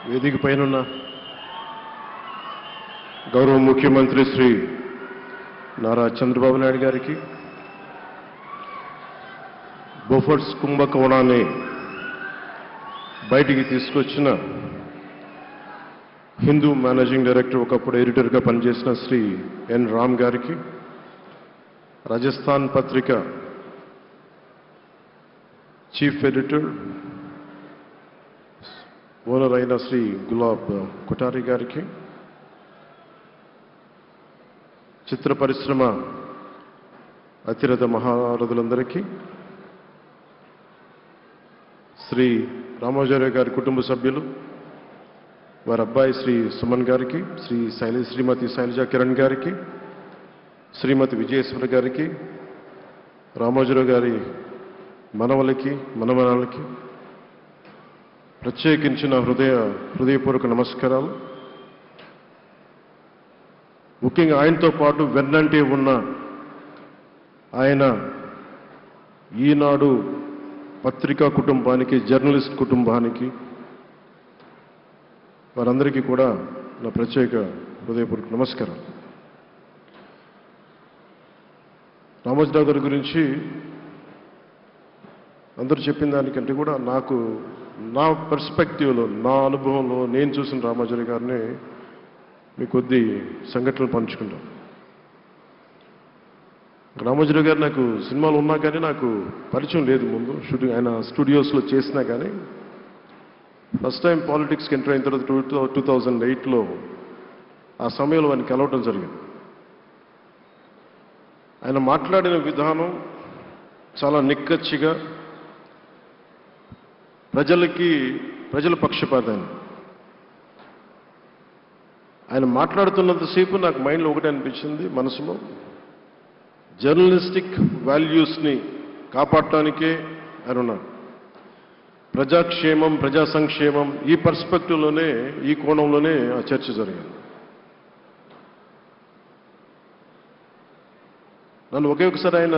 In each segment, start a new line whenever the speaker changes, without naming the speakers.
వేదిక పైనున్న గౌరవ ముఖ్యమంత్రి శ్రీ నారా చంద్రబాబు నాయుడు గారికి, బోఫర్స్ కుంభకోణాన్ని బయటికి తీసుకొచ్చిన హిందూ మేనేజింగ్ డైరెక్టర్, ఒకప్పుడు ఎడిటర్గా పనిచేసిన శ్రీ ఎన్ రామ్ గారికి, రాజస్థాన్ పత్రిక చీఫ్ ఎడిటర్ ఓనర్ అయిన శ్రీ గులాబ్ కొఠారి గారికి, చిత్ర పరిశ్రమ అతిరథ మహారథులందరికీ, శ్రీ రామాచార్య గారి కుటుంబ సభ్యులు, వారి అబ్బాయి శ్రీ సుమన్ గారికి, శ్రీమతి శైలజా కిరణ్ గారికి, శ్రీమతి విజయేశ్వరి గారికి, రామోజీరావు గారి మనవలకి మనమనాలకి ప్రత్యేకించిన హృదయపూర్వక నమస్కారాలు. ముఖ్యంగా ఆయనతో పాటు వెన్నంటే ఉన్న ఆయన ఈనాడు పత్రికా కుటుంబానికి, జర్నలిస్ట్ కుటుంబానికి, వారందరికీ కూడా నా ప్రత్యేక హృదయపూర్వక నమస్కారం. రామోజీరావు గారి గురించి అందరూ చెప్పిన దానికంటే కూడా నాకు నా పర్స్పెక్టివ్లో, నా అనుభవంలో నేను చూసిన రామోజీరావు గారిని మీ కొద్ది సంఘటనలు పంచుకుంటాను. రామోజీరావు గారు నాకు సినిమాలు ఉన్నా కానీ నాకు పరిచయం లేదు. ముందు ఆయన స్టూడియోస్లో చేసినా కానీ ఫస్ట్ టైం పాలిటిక్స్కి ఎంటర్ అయిన తర్వాత 2008లో ఆ సమయంలో ఆయన్ని కలవటం జరిగింది. ఆయన మాట్లాడిన విధానం చాలా నిక్కచ్చిగా, ప్రజల పక్షపాతాన్ని. ఆయన మాట్లాడుతున్నంతసేపు నాకు మైండ్లో ఒకటే అనిపించింది, మనసులో జర్నలిస్టిక్ వాల్యూస్ని కాపాడటానికే ఆయన ఉన్నారు. ప్రజాక్షేమం, ప్రజా సంక్షేమం, ఈ పర్స్పెక్టివ్లోనే, ఈ కోణంలోనే ఆ చర్చ జరిగింది. నన్ను ఒకే ఒకసారి ఆయన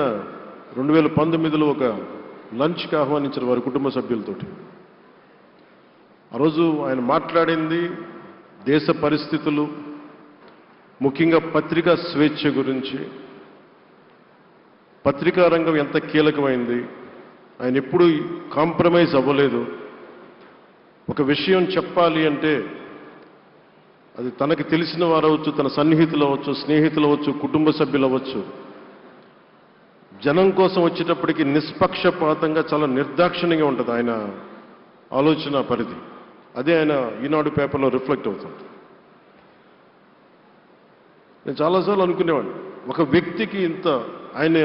2019లో ఒక లంచ్కి ఆహ్వానించారు వారి కుటుంబ సభ్యులతోటి. ఆ రోజు ఆయన మాట్లాడింది దేశ పరిస్థితులు, ముఖ్యంగా పత్రికా స్వేచ్ఛ గురించి, పత్రికా రంగం ఎంత కీలకమైంది. ఆయన ఎప్పుడూ కాంప్రమైజ్ అవ్వలేదు. ఒక విషయం చెప్పాలి అంటే అది తనకి తెలిసిన వారు అవ్వచ్చు, తన సన్నిహితులు అవ్వచ్చు, స్నేహితులు అవ్వచ్చు, కుటుంబ సభ్యులు అవ్వచ్చు, జనం కోసం వచ్చేటప్పటికి నిష్పక్షపాతంగా చాలా నిర్దాక్షిణ్యంగా ఉంటుంది ఆయన ఆలోచన పరిధి. అదే ఆయన ఈనాడు పేపర్లో రిఫ్లెక్ట్ అవుతుంది. నేను చాలాసార్లు అనుకునేవాడిని, ఒక వ్యక్తికి ఇంత, ఆయన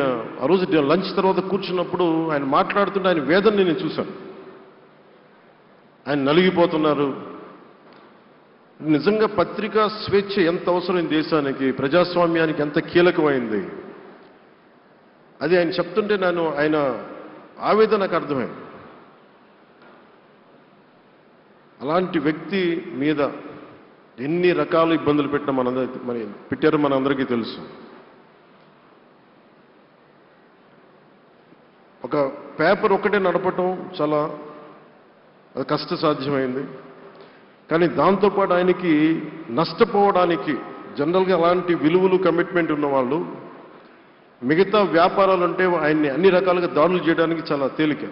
ఆ రోజు లంచ్ తర్వాత కూర్చున్నప్పుడు ఆయన మాట్లాడుతుంటే ఆయన వేదన నేను చూశాను. ఆయన నలిగిపోతున్నారు. నిజంగా పత్రికా స్వేచ్ఛ ఎంత అవసరం దేశానికి, ప్రజాస్వామ్యానికి ఎంత కీలకమైంది, అది ఆయన చెప్తుంటే ఆయన ఆవేదన నాకు అర్థమైంది. అలాంటి వ్యక్తి మీద ఎన్ని రకాల ఇబ్బందులు పెట్టారో మనందరికీ తెలుసు. ఒక పేపర్ ఒక్కటే నడపటం చాలా కష్టసాధ్యమైంది. కానీ దాంతోపాటు ఆయనకి నష్టపోవడానికి, జనరల్గా అలాంటి విలువలు, కమిట్మెంట్ ఉన్నవాళ్ళు మిగతా వ్యాపారాలు అంటే ఆయన్ని అన్ని రకాలుగా దాడులు చేయడానికి చాలా తేలిక.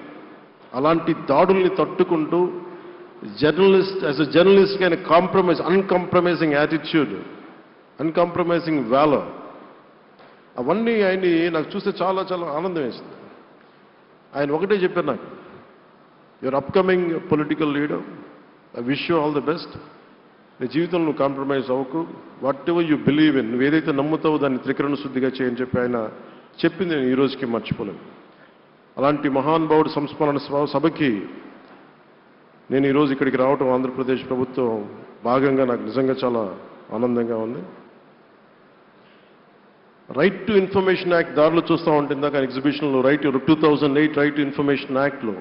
అలాంటి దాడుల్ని తట్టుకుంటూ యాజ్ ఎ జర్నలిస్ట్ ఆయన అన్కాంప్రమైజింగ్ యాటిట్యూడ్, అన్కాంప్రమైజింగ్ వాలర్, అవన్నీ ఆయన్ని నాకు చూస్తే చాలా చాలా ఆనందం వేసింది. ఆయన ఒకటే చెప్పారు నాకు, your upcoming political leader, I wish you all the best. నీ జీవితంలో నువ్వు కాంప్రమైజ్ అవ్వకు, what ever you believe in, నువ్వు ఏదైతే నమ్ముతావో దాన్ని త్రికరణ శుద్ధిగా చేయని చెప్పి ఆయన చెప్పింది నేను ఈ రోజుకి మర్చిపోలేను. అలాంటి మహానుభావుడు సంస్మరణ సభకి నేను ఈరోజు ఇక్కడికి రావటం, ఆంధ్రప్రదేశ్ ప్రభుత్వం భాగంగా నాకు నిజంగా చాలా ఆనందంగా ఉంది. రైట్ టు ఇన్ఫర్మేషన్ యాక్ట్ దారిలో చూస్తూ ఉంటుంది దాకా ఎగ్జిబిషన్లో 2008 రైట్ టు ఇన్ఫర్మేషన్ యాక్ట్లో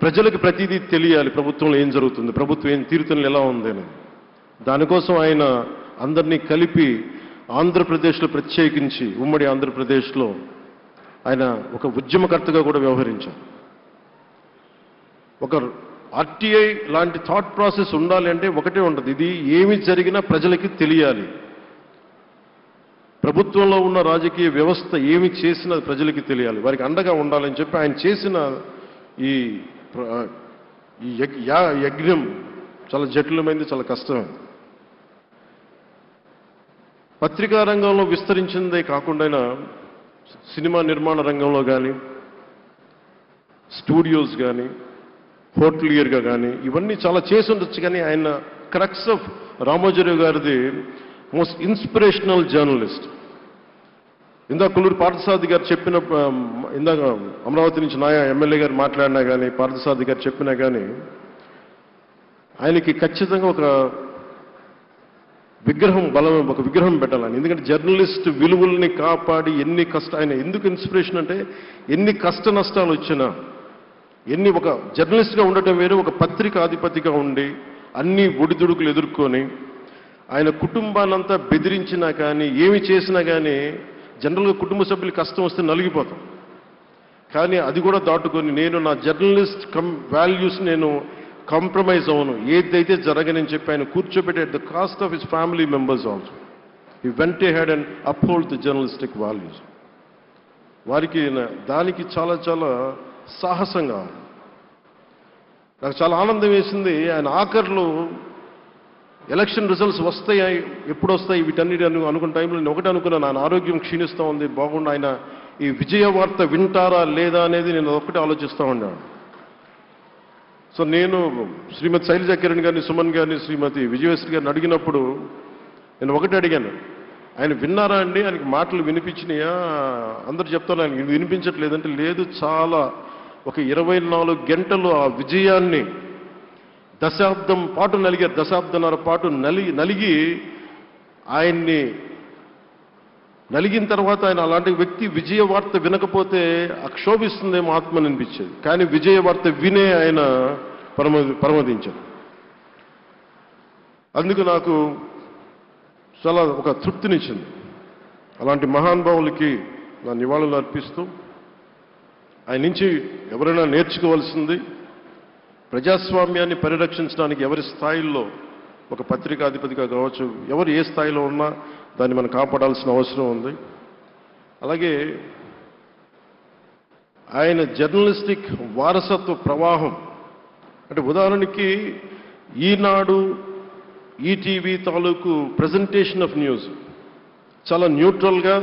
ప్రజలకు ప్రతిదీ తెలియాలి, ప్రభుత్వంలో ఏం జరుగుతుంది, ప్రభుత్వం ఏం తీరుతలు ఎలా ఉంది అని. దానికోసం ఆయన అందరినీ కలిపి ఆంధ్రప్రదేశ్లో, ప్రత్యేకించి ఉమ్మడి ఆంధ్రప్రదేశ్లో ఆయన ఒక ఉద్యమకర్తగా కూడా వ్యవహరించారు. ఒక ఆర్టీఐ లాంటి థాట్ ప్రాసెస్ ఉండాలి అంటే ఒకటే ఉంటుంది, ఇది ఏమి జరిగినా ప్రజలకి తెలియాలి. ప్రభుత్వంలో ఉన్న రాజకీయ వ్యవస్థ ఏమి చేసినా ప్రజలకి తెలియాలి, వారికి అండగా ఉండాలని చెప్పి ఆయన చేసిన ఈ యజ్ఞం చాలా జటిలమైంది, చాలా కష్టమైంది. పత్రికా రంగంలో విస్తరించిందే కాకుండా సినిమా నిర్మాణ రంగంలో కానీ, స్టూడియోస్ కానీ, హోటలియర్గా కానీ ఇవన్నీ చాలా చేసి ఉండొచ్చు. కానీ ఆయన క్రక్స్ ఆఫ్ రామోజీరావు గారిది మోస్ట్ ఇన్స్పిరేషనల్ జర్నలిస్ట్. ఇందాక కొల్లూరు పార్థసారథి గారు చెప్పిన, ఇందాక అమరావతి నుంచి నాయ ఎమ్మెల్యే గారు మాట్లాడినా కానీ, పార్థసారథి గారు చెప్పినా కానీ ఆయనకి ఖచ్చితంగా ఒక విగ్రహం పెట్టాలని. ఎందుకంటే జర్నలిస్ట్ విలువల్ని కాపాడి ఆయన ఎందుకు ఇన్స్పిరేషన్ అంటే ఎన్ని కష్ట నష్టాలు వచ్చినా, ఒక జర్నలిస్ట్గా ఉండటం వేరు, ఒక పత్రికాధిపతిగా ఉండి అన్ని ఒడిదుడుకులు ఎదుర్కొని ఆయన కుటుంబాన్నంతా బెదిరించినా కానీ ఏమి చేసినా కానీ జనరల్గా కుటుంబ సభ్యులు కష్టం వస్తే నలిగిపోతాం. కానీ అది కూడా దాటుకొని నేను నా జర్నలిస్ట్ వాల్యూస్ నేను కాంప్రమైజ్ అవును, ఏదైతే జరగనని చెప్పి ఆయన కూర్చోబెట్టి at the cost of his family members also he vent ahead and uphold the journalistic values. వారికి దానికి చాలా చాలా సాహసంగా నాకు చాలా ఆనందం వేసింది. ఆయన ఆఖర్లు ఎలక్షన్ రిజల్ట్స్ వస్తాయి, ఎప్పుడు వస్తాయి వీటన్నిటి అనుకున్న టైంలో నేను ఒకటి అనుకున్నాను, ఆయన ఆరోగ్యం క్షీణిస్తూ ఉంది, బాగుండా ఆయన ఈ విజయ వార్త వింటారా లేదా అనేది నేను ఒకటి ఆలోచిస్తూ ఉన్నాను. సో నేను శ్రీమతి శైలజా కిరణ్ గారిని, సుమన్ గారిని, శ్రీమతి విజయశ్రీ గారిని అడిగినప్పుడు నేను ఒకటి అడిగాను, ఆయన విన్నారా అండి, ఆయనకి మాటలు వినిపించినాయా? అందరూ చెప్తారు ఆయనకి వినిపించట్లేదంటే, లేదు, చాలా ఒక 24 గంటలు ఆ విజయాన్ని దశాబ్దం పాటు నలిగారు, దశాబ్దన్నర పాటు నలిగి ఆయన్ని నలిగిన తర్వాత ఆయన అలాంటి వ్యక్తి విజయ వార్త వినకపోతే అక్షోభిస్తుందేమో ఆత్మని అనిపించేది. కానీ విజయ వార్త వినే ఆయన పరమదించారు. అందుకు నాకు చాలా ఒక తృప్తినిచ్చింది. అలాంటి మహానుభావులకి నా నివాళులు అర్పిస్తూ ఆయన నుంచి ఎవరైనా నేర్చుకోవాల్సింది ప్రజాస్వామ్యాన్ని పరిరక్షించడానికి ఎవరి స్థాయిల్లో, ఒక పత్రికాధిపతిగా కావచ్చు, ఎవరు ఏ స్థాయిలో ఉన్నా దాన్ని మనం కాపాడాల్సిన అవసరం ఉంది. అలాగే ఆయన జర్నలిస్టిక్ వారసత్వ ప్రవాహం అంటే ఉదాహరణకి ఈనాడు, ఈటీవీ తాలూకు ప్రజెంటేషన్ ఆఫ్ న్యూస్ చాలా న్యూట్రల్గా,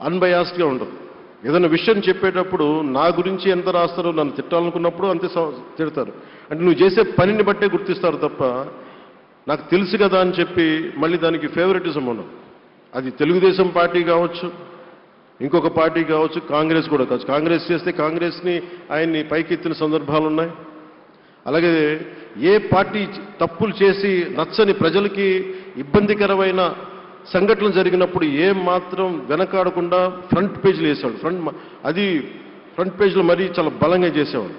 అన్బయాస్డ్గా ఉండదు. ఏదైనా విషయం చెప్పేటప్పుడు నా గురించి ఎంత రాస్తారో, నన్ను తిట్టాలనుకున్నప్పుడు అంతే తిడతారు. అంటే నువ్వు చేసే పనిని బట్టే గుర్తిస్తారు తప్ప నాకు తెలుసు కదా అని చెప్పి మళ్ళీ దానికి ఫేవరెటిజం ఉండదు. అది తెలుగుదేశం పార్టీ కావచ్చు, ఇంకొక పార్టీ కావచ్చు, కాంగ్రెస్ కూడా కావచ్చు. కాంగ్రెస్ చేస్తే కాంగ్రెస్ని ఆయన్ని పైకెత్తిన సందర్భాలు ఉన్నాయి. అలాగే ఏ పార్టీ తప్పులు చేసి నచ్చని, ప్రజలకి ఇబ్బందికరమైన సంఘటనలు జరిగినప్పుడు ఏం మాత్రం వెనకాడకుండా ఫ్రంట్ పేజీలు వేసేవాడు. ఫ్రంట్ పేజీలో మరీ చాలా బలంగా చేసేవాడు.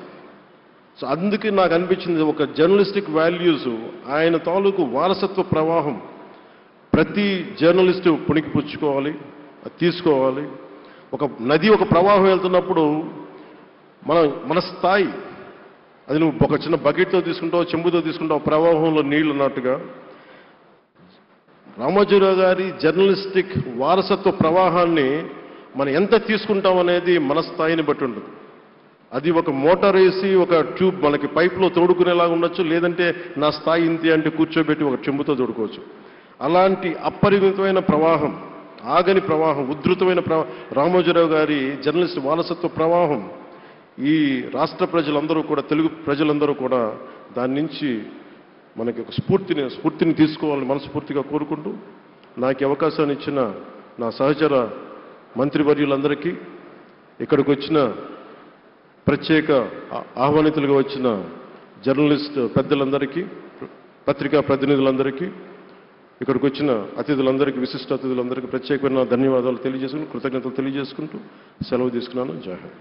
సో అందుకే నాకు అనిపించింది ఒక జర్నలిస్టిక్ వాల్యూస్, ఆయన తాలూకు వారసత్వ ప్రవాహం ప్రతి జర్నలిస్టు పుణికిపుచ్చుకోవాలి, తీసుకోవాలి. ఒక నది ఒక ప్రవాహం వెళ్తున్నప్పుడు మన స్థాయి, అది నువ్వు ఒక చిన్న బకెట్తో తీసుకుంటావు, చెంబుతో తీసుకుంటావు, ప్రవాహంలో నీళ్లు ఉన్నట్టుగా రామోజీరావు గారి జర్నలిస్టిక్ వారసత్వ ప్రవాహాన్ని మనం ఎంత తీసుకుంటాం అనేది మన స్థాయిని బట్టి ఉంటుంది. అది ఒక మోటార్ వేసి ఒక ట్యూబ్ మనకి పైప్లో తోడుకునేలాగా ఉండొచ్చు, లేదంటే నా స్థాయి ఇంతే అంటే కూర్చోబెట్టి ఒక చెంబుతో తోడుకోవచ్చు. అలాంటి అపరిమితమైన ప్రవాహం, ఆగని ప్రవాహం, ఉధృతమైన రామోజీరావు గారి జర్నలిస్ట్ వారసత్వ ప్రవాహం ఈ రాష్ట్ర ప్రజలందరూ కూడా, తెలుగు ప్రజలందరూ కూడా దాని నుంచి మనకి ఒక స్ఫూర్తిని తీసుకోవాలని మనస్ఫూర్తిగా కోరుకుంటూ, నాకు అవకాశాన్ని ఇచ్చిన నా సహచర మంత్రివర్యులందరికీ, ఇక్కడికి వచ్చిన ప్రత్యేక ఆహ్వానితులుగా వచ్చిన జర్నలిస్ట్ పెద్దలందరికీ, పత్రికా ప్రతినిధులందరికీ, ఇక్కడికి వచ్చిన అతిథులందరికీ, విశిష్ట అతిథులందరికీ ప్రత్యేకమైన ధన్యవాదాలు తెలియజేసుకుంటూ, కృతజ్ఞతలు తెలియజేసుకుంటూ సెలవు తీసుకున్నాను. జై హింద్.